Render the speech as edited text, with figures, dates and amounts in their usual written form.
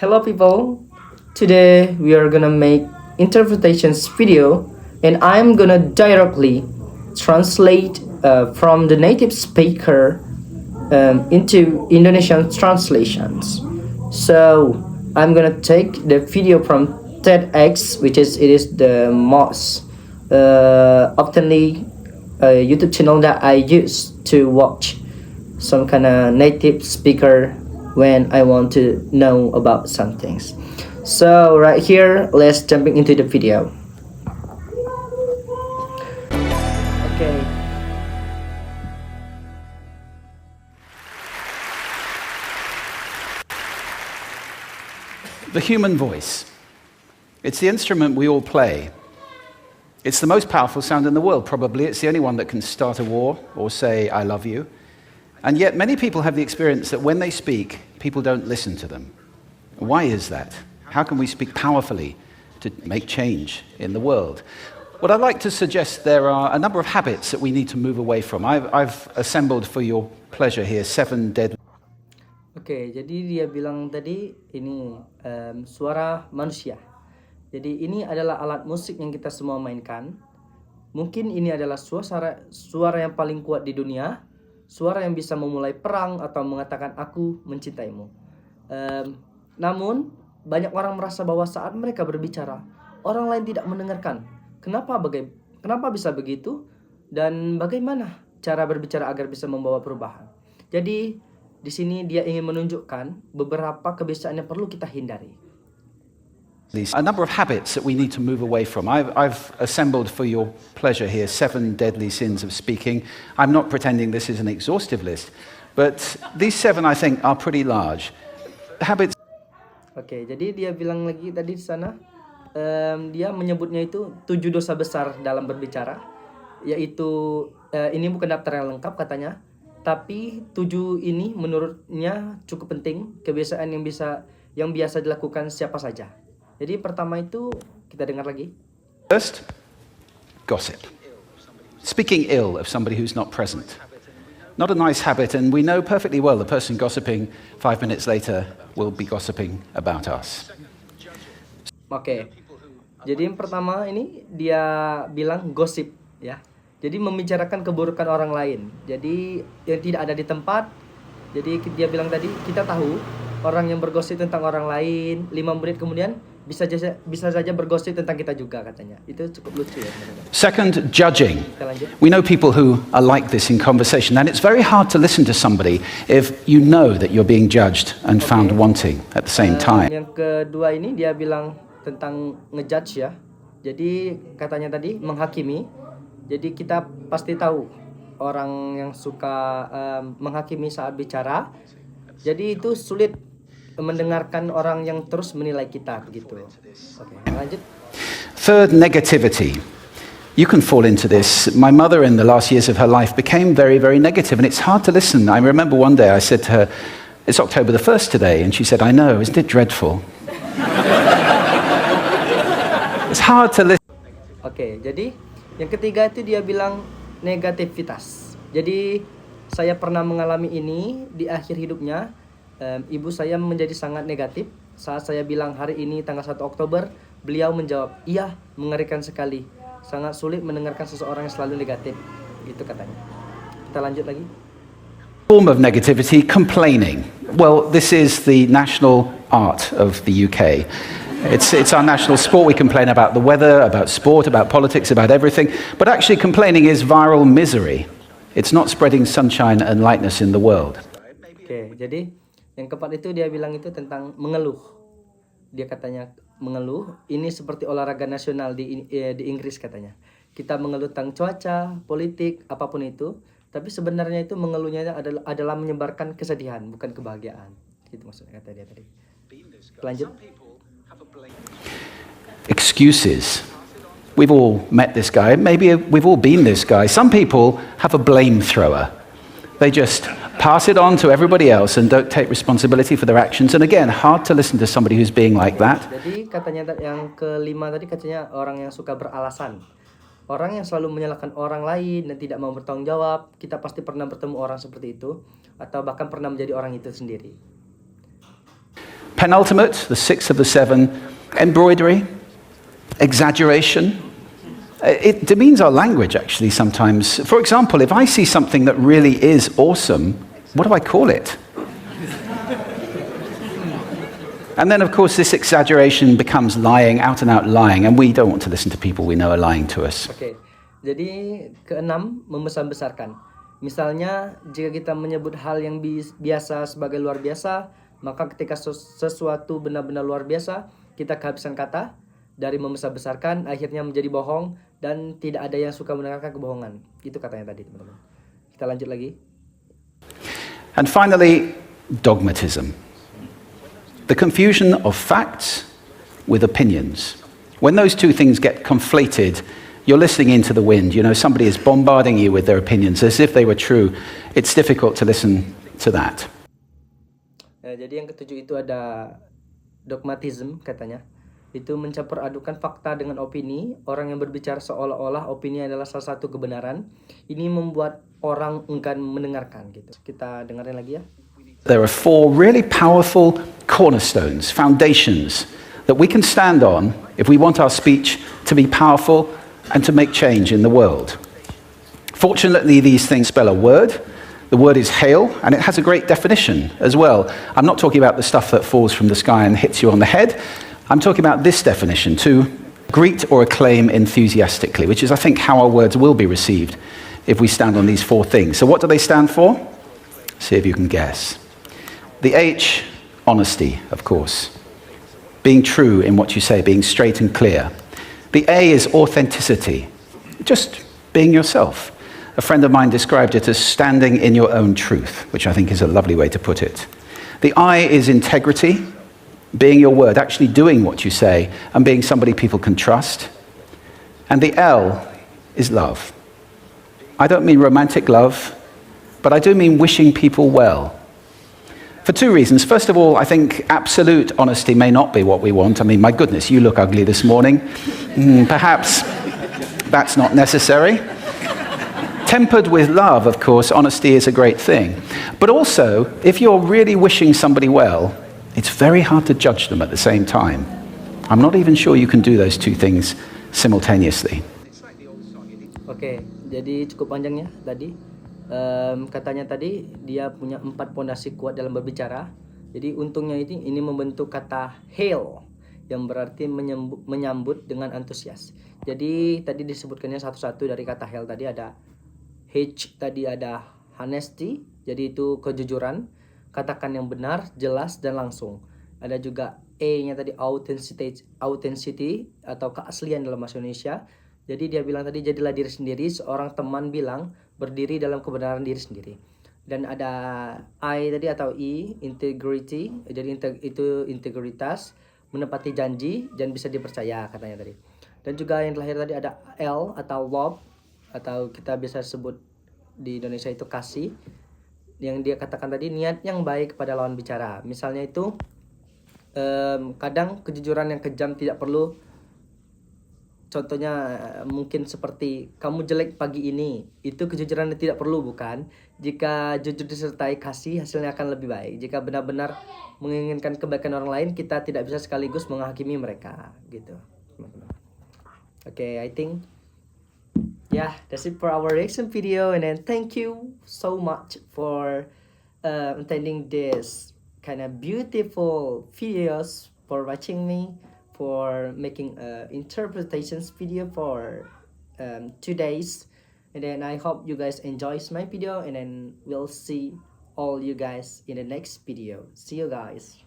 Hello people, today we are gonna make interpretations video and I'm gonna directly translate from the native speaker into Indonesian translations. So I'm gonna take the video from TEDx, which is the most oftenly YouTube channel that I use to watch some kind of native speaker when I want to know about some things. So right here, let's jumping into the video. Okay. The human voice. It's the instrument we all play. It's the most powerful sound in the world, probably. It's the only one that can start a war or say, I love you. And yet many people have the experience that when they speak, people don't listen to them. Why is that? How can we speak powerfully to make change in the world? What I'd like to suggest, there are a number of habits that we need to move away from. I've assembled for your pleasure here 7 deadly. Oke, jadi dia bilang tadi ini suara manusia. Jadi ini adalah alat musik yang kita semua mainkan. Mungkin ini adalah suara yang paling kuat di dunia. Suara yang bisa memulai perang atau mengatakan aku mencintaimu. Namun banyak orang merasa bahwa saat mereka berbicara, orang lain tidak mendengarkan. Kenapa bisa begitu? Dan bagaimana cara berbicara agar bisa membawa perubahan? Jadi di sini dia ingin menunjukkan beberapa kebiasaan yang perlu kita hindari. A number of habits that we need to move away from. I've assembled for your pleasure here 7 deadly sins of speaking. I'm not pretending this is an exhaustive list, but these 7 I think are pretty large. Habits. Oke, jadi dia bilang lagi tadi di sana, dia menyebutnya itu 7 dosa besar dalam berbicara, yaitu ini bukan daftar yang lengkap katanya, tapi 7 ini menurutnya cukup penting, kebiasaan yang biasa dilakukan siapa saja. Jadi pertama itu kita dengar lagi. First, gossip. Speaking ill of somebody who's not present. Not a nice habit, and we know perfectly well the person gossiping 5 minutes later will be gossiping about us. Oke. Jadi yang pertama ini dia bilang gosip ya. Jadi membicarakan keburukan orang lain. Jadi yang tidak ada di tempat. Jadi dia bilang tadi kita tahu orang yang bergosip tentang orang lain 5 menit kemudian bisa saja bergosip tentang kita juga katanya. Itu cukup lucu ya. Second, judging. We know people who are like this in conversation, and it's very hard to listen to somebody if you know that you're being judged and found wanting at the same time. Yang kedua ini dia bilang tentang ngejudge ya. Jadi katanya tadi menghakimi. Jadi kita pasti tahu orang yang suka menghakimi saat bicara. Jadi itu sulit mendengarkan orang yang terus menilai kita begitu. Oke, lanjut. Third, negativity. You can fall into this. My mother in the last years of her life became very, very negative, and it's hard to listen. I remember one day I said to her, "It's October the 1st today," and she said, "I know, isn't it dreadful?" It's hard to listen. Oke, jadi yang ketiga itu dia bilang negativitas. Jadi saya pernah mengalami ini di akhir hidupnya. Ibu saya menjadi sangat negatif saat saya bilang hari ini tanggal 1 Oktober, beliau menjawab, iya, mengerikan sekali. Sangat sulit mendengarkan seseorang yang selalu negatif. Itu katanya. Kita lanjut lagi. Form of negativity, complaining. Well, this is the national art of the UK. It's our national sport. We complain about the weather, about sport, about politics, about everything. But actually complaining is viral misery. It's not spreading sunshine and lightness in the world. Oke, jadi yang keempat itu dia bilang itu tentang mengeluh. Dia katanya mengeluh, ini seperti olahraga nasional di Inggris katanya. Kita mengeluh tentang cuaca, politik, apapun itu. Tapi sebenarnya itu mengeluhnya adalah menyebarkan kesedihan, bukan kebahagiaan. Itu maksudnya kata dia tadi. Lanjut. Excuses. We've all met this guy. Maybe we've all been this guy. Some people have a blame thrower. They just pass it on to everybody else and don't take responsibility for their actions. And again, hard to listen to somebody who's being like that. Jadi katanya yang kelima tadi katanya orang yang suka beralasan. Orang yang selalu menyalahkan orang lain dan tidak mau bertanggung jawab. Kita pasti pernah bertemu orang seperti itu atau bahkan pernah menjadi orang itu sendiri. Penultimate, the sixth of the seven, embroidery, exaggeration. It demeans our language, actually, sometimes. For example, if I see something that really is awesome, what do I call it? And then, of course, this exaggeration becomes lying, out and out lying, and we don't want to listen to people we know are lying to us. Oke, jadi keenam, membesar-besarkan. Misalnya, jika kita menyebut hal yang biasa sebagai luar biasa, maka ketika sesuatu benar-benar luar biasa, kita kehabisan kata. Dari membesar-besarkan, akhirnya menjadi bohong, dan tidak ada yang suka mendengarkan kebohongan. Itu katanya tadi, teman-teman. Kita lanjut lagi. And finally, dogmatism. The confusion of facts with opinions. When those two things get conflated, you're listening into the wind. You know, somebody is bombarding you with their opinions as if they were true. It's difficult to listen to that. Jadi yang ketujuh itu ada dogmatism katanya. Itu mencampur adukan fakta dengan opini. Orang yang berbicara seolah-olah opini adalah salah satu kebenaran. Ini membuat orang enggan mendengarkan gitu. Kita dengerin lagi ya. There are four really powerful cornerstones, foundations, that we can stand on if we want our speech to be powerful and to make change in the world. Fortunately, these things spell a word. The word is hail, and it has a great definition as well. I'm not talking about the stuff that falls from the sky and hits you on the head. I'm talking about this definition, to greet or acclaim enthusiastically, which is, I think, how our words will be received if we stand on these four things. So what do they stand for? See if you can guess. The H, honesty, of course. Being true in what you say, being straight and clear. The A is authenticity, just being yourself. A friend of mine described it as standing in your own truth, which I think is a lovely way to put it. The I is integrity, being your word, actually doing what you say, and being somebody people can trust. And the L is love. I don't mean romantic love, but I do mean wishing people well. For two reasons. First of all, I think absolute honesty may not be what we want. I mean, my goodness, you look ugly this morning. Perhaps that's not necessary. Tempered with love, of course, honesty is a great thing. But also, if you're really wishing somebody well, it's very hard to judge them at the same time. I'm not even sure you can do those two things simultaneously. Oke, jadi cukup panjangnya tadi. Katanya tadi dia punya 4 pondasi kuat dalam berbicara. Jadi untungnya ini membentuk kata hail yang berarti menyambut dengan antusias. Jadi tadi disebutkannya satu-satu dari kata hail tadi ada H, tadi ada honesty, jadi itu kejujuran, katakan yang benar, jelas dan langsung. Ada juga A-nya tadi authenticity atau keaslian dalam bahasa Indonesia. Jadi dia bilang tadi jadilah diri sendiri, seorang teman bilang berdiri dalam kebenaran diri sendiri. Dan ada I tadi atau E, integrity, jadi itu integritas, menepati janji dan bisa dipercaya katanya tadi. Dan juga yang terakhir tadi ada L atau love, atau kita bisa sebut di Indonesia itu kasih. Yang dia katakan tadi niat yang baik kepada lawan bicara. Misalnya itu kadang kejujuran yang kejam tidak perlu. Contohnya mungkin seperti kamu jelek pagi ini, itu kejujuran yang tidak perlu, bukan? Jika jujur disertai kasih, hasilnya akan lebih baik. Jika benar-benar menginginkan kebaikan orang lain, kita tidak bisa sekaligus menghakimi mereka, gitu. Okay, I think that's it for our reaction video, and then thank you so much for attending this kind of beautiful videos, for watching me, for making interpretations video for 2 days. And then I hope you guys enjoys my video, and then we'll see all you guys in the next video. See you guys.